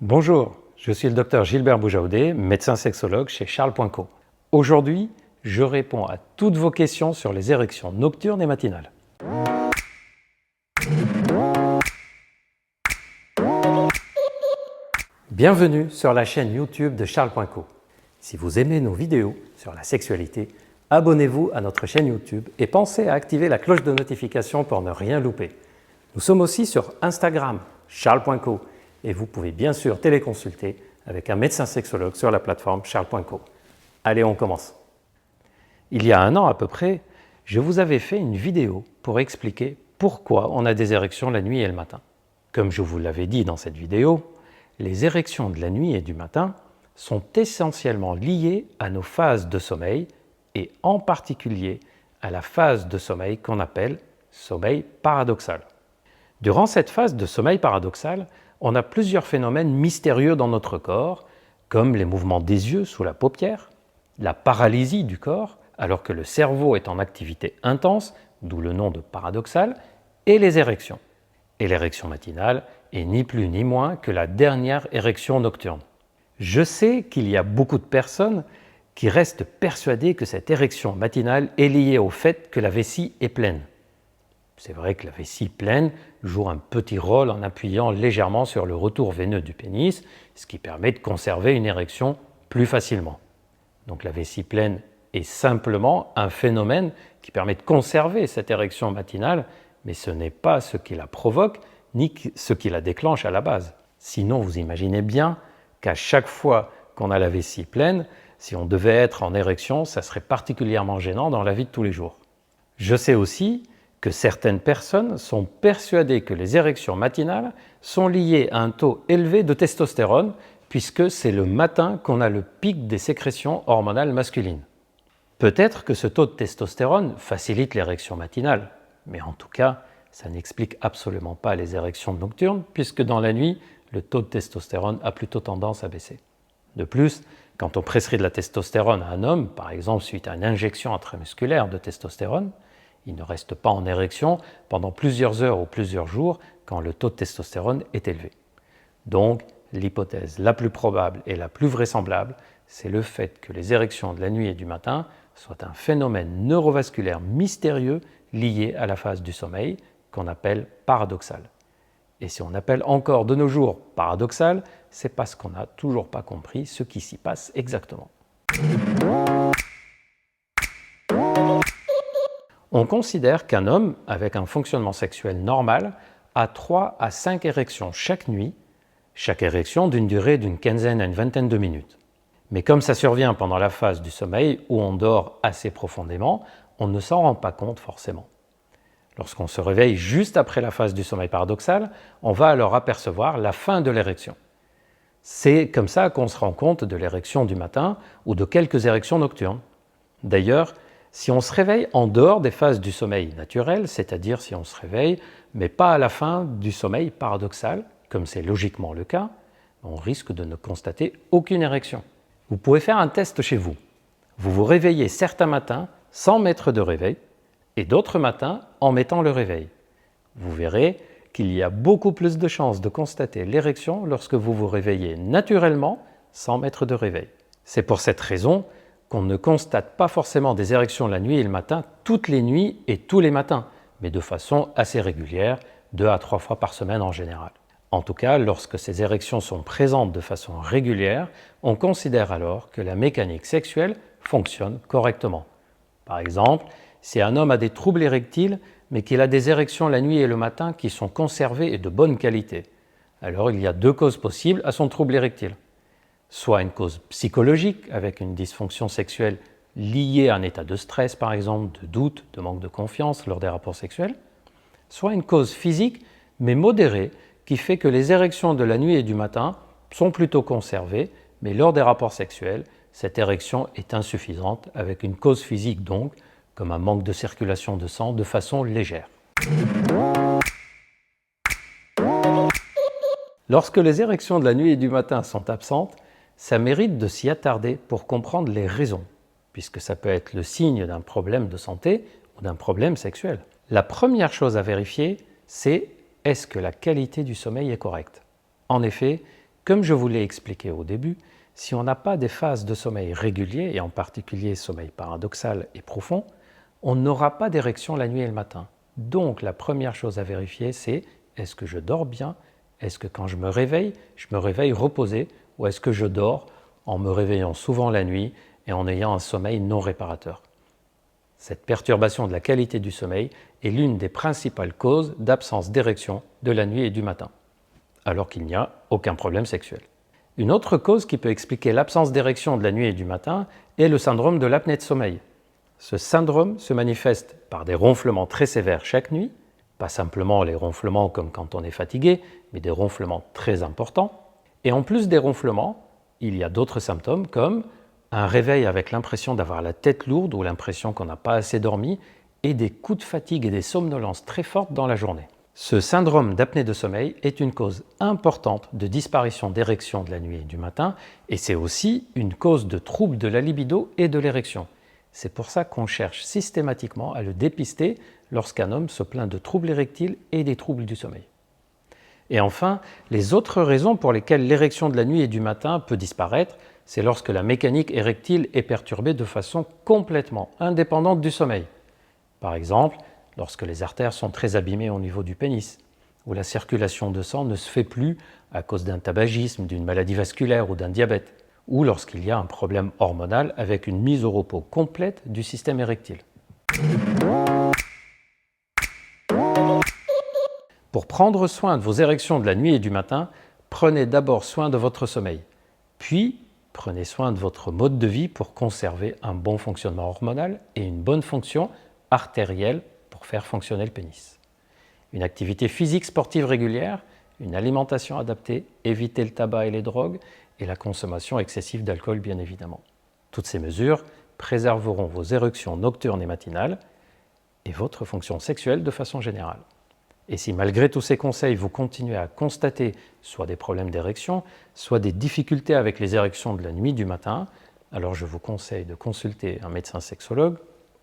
Bonjour, je suis le docteur Gilbert Boujaoudé, médecin sexologue chez Charles.co. Aujourd'hui, je réponds à toutes vos questions sur les érections nocturnes et matinales. Bienvenue sur la chaîne YouTube de Charles.co. Si vous aimez nos vidéos sur la sexualité, abonnez-vous à notre chaîne YouTube et pensez à activer la cloche de notification pour ne rien louper. Nous sommes aussi sur Instagram, Charles.co, et vous pouvez bien sûr téléconsulter avec un médecin sexologue sur la plateforme Charles.co. Allez, on commence. Il y a un an à peu près, je vous avais fait une vidéo pour expliquer pourquoi on a des érections la nuit et le matin. Comme je vous l'avais dit dans cette vidéo, les érections de la nuit et du matin sont essentiellement liées à nos phases de sommeil et en particulier à la phase de sommeil qu'on appelle sommeil paradoxal. Durant cette phase de sommeil paradoxal, on a plusieurs phénomènes mystérieux dans notre corps, comme les mouvements des yeux sous la paupière, la paralysie du corps alors que le cerveau est en activité intense, d'où le nom de paradoxal, et les érections. Et l'érection matinale est ni plus ni moins que la dernière érection nocturne. Je sais qu'il y a beaucoup de personnes qui restent persuadées que cette érection matinale est liée au fait que la vessie est pleine. C'est vrai que la vessie pleine joue un petit rôle en appuyant légèrement sur le retour veineux du pénis, ce qui permet de conserver une érection plus facilement. Donc la vessie pleine est simplement un phénomène qui permet de conserver cette érection matinale, mais ce n'est pas ce qui la provoque ni ce qui la déclenche à la base. Sinon, vous imaginez bien qu'à chaque fois qu'on a la vessie pleine, si on devait être en érection, ça serait particulièrement gênant dans la vie de tous les jours. Je sais aussi que certaines personnes sont persuadées que les érections matinales sont liées à un taux élevé de testostérone, puisque c'est le matin qu'on a le pic des sécrétions hormonales masculines. Peut-être que ce taux de testostérone facilite l'érection matinale, mais en tout cas, ça n'explique absolument pas les érections nocturnes, puisque dans la nuit, le taux de testostérone a plutôt tendance à baisser. De plus, quand on prescrit de la testostérone à un homme, par exemple suite à une injection intramusculaire de testostérone, il ne reste pas en érection pendant plusieurs heures ou plusieurs jours quand le taux de testostérone est élevé. Donc, l'hypothèse la plus probable et la plus vraisemblable, c'est le fait que les érections de la nuit et du matin soient un phénomène neurovasculaire mystérieux lié à la phase du sommeil qu'on appelle paradoxal. Et si on appelle encore de nos jours paradoxal, c'est parce qu'on n'a toujours pas compris ce qui s'y passe exactement. On considère qu'un homme avec un fonctionnement sexuel normal a 3 à 5 érections chaque nuit, chaque érection d'une durée d'une quinzaine à une vingtaine de minutes. Mais comme ça survient pendant la phase du sommeil où on dort assez profondément, on ne s'en rend pas compte forcément. Lorsqu'on se réveille juste après la phase du sommeil paradoxal, on va alors apercevoir la fin de l'érection. C'est comme ça qu'on se rend compte de l'érection du matin ou de quelques érections nocturnes. D'ailleurs, si on se réveille en dehors des phases du sommeil naturel, c'est-à-dire si on se réveille, mais pas à la fin du sommeil paradoxal, comme c'est logiquement le cas, on risque de ne constater aucune érection. Vous pouvez faire un test chez vous. Vous vous réveillez certains matins sans mettre de réveil et d'autres matins en mettant le réveil. Vous verrez qu'il y a beaucoup plus de chances de constater l'érection lorsque vous vous réveillez naturellement sans mettre de réveil. C'est pour cette raison qu'on ne constate pas forcément des érections la nuit et le matin toutes les nuits et tous les matins, mais de façon assez régulière, 2 à 3 fois par semaine en général. En tout cas, lorsque ces érections sont présentes de façon régulière, on considère alors que la mécanique sexuelle fonctionne correctement. Par exemple, si un homme a des troubles érectiles, mais qu'il a des érections la nuit et le matin qui sont conservées et de bonne qualité, alors il y a 2 causes possibles à son trouble érectile. Soit une cause psychologique avec une dysfonction sexuelle liée à un état de stress par exemple, de doute, de manque de confiance lors des rapports sexuels, soit une cause physique mais modérée qui fait que les érections de la nuit et du matin sont plutôt conservées, mais lors des rapports sexuels, cette érection est insuffisante avec une cause physique donc, comme un manque de circulation de sang de façon légère. Lorsque les érections de la nuit et du matin sont absentes, ça mérite de s'y attarder pour comprendre les raisons, puisque ça peut être le signe d'un problème de santé ou d'un problème sexuel. La première chose à vérifier, c'est est-ce que la qualité du sommeil est correcte. En effet, Comme je vous l'ai expliqué au début, si on n'a pas des phases de sommeil réguliers, et en particulier sommeil paradoxal et profond, on n'aura pas d'érection la nuit et le matin. Donc la première chose à vérifier, c'est est-ce que je dors bien? Est-ce que quand je me réveille reposé? Ou est-ce que je dors en me réveillant souvent la nuit et en ayant un sommeil non réparateur? Cette perturbation de la qualité du sommeil est l'une des principales causes d'absence d'érection de la nuit et du matin, alors qu'il n'y a aucun problème sexuel. Une autre cause qui peut expliquer l'absence d'érection de la nuit et du matin est le syndrome de l'apnée de sommeil. Ce syndrome se manifeste par des ronflements très sévères chaque nuit, pas simplement les ronflements comme quand on est fatigué, mais des ronflements très importants. Et en plus des ronflements, il y a d'autres symptômes comme un réveil avec l'impression d'avoir la tête lourde ou l'impression qu'on n'a pas assez dormi et des coups de fatigue et des somnolences très fortes dans la journée. Ce syndrome d'apnée de sommeil est une cause importante de disparition d'érection de la nuit et du matin et c'est aussi une cause de troubles de la libido et de l'érection. C'est pour ça qu'on cherche systématiquement à le dépister lorsqu'un homme se plaint de troubles érectiles et des troubles du sommeil. Et enfin, les autres raisons pour lesquelles l'érection de la nuit et du matin peut disparaître, c'est lorsque la mécanique érectile est perturbée de façon complètement indépendante du sommeil. Par exemple, lorsque les artères sont très abîmées au niveau du pénis, où la circulation de sang ne se fait plus à cause d'un tabagisme, d'une maladie vasculaire ou d'un diabète, ou lorsqu'il y a un problème hormonal avec une mise au repos complète du système érectile. Pour prendre soin de vos érections de la nuit et du matin, prenez d'abord soin de votre sommeil, puis prenez soin de votre mode de vie pour conserver un bon fonctionnement hormonal et une bonne fonction artérielle pour faire fonctionner le pénis. Une activité physique sportive régulière, une alimentation adaptée, éviter le tabac et les drogues et la consommation excessive d'alcool bien évidemment. Toutes ces mesures préserveront vos érections nocturnes et matinales et votre fonction sexuelle de façon générale. Et si malgré tous ces conseils, vous continuez à constater soit des problèmes d'érection, soit des difficultés avec les érections de la nuit du matin, alors je vous conseille de consulter un médecin sexologue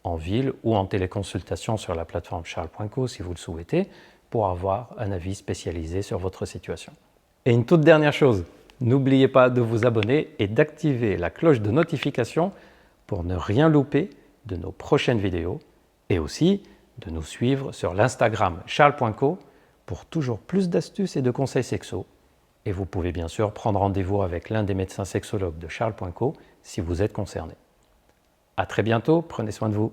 en ville ou en téléconsultation sur la plateforme charles.co si vous le souhaitez, pour avoir un avis spécialisé sur votre situation. Et une toute dernière chose, n'oubliez pas de vous abonner et d'activer la cloche de notification pour ne rien louper de nos prochaines vidéos et aussi de nous suivre sur l'Instagram charles.co pour toujours plus d'astuces et de conseils sexo. Et vous pouvez bien sûr prendre rendez-vous avec l'un des médecins sexologues de charles.co si vous êtes concerné. À très bientôt, prenez soin de vous.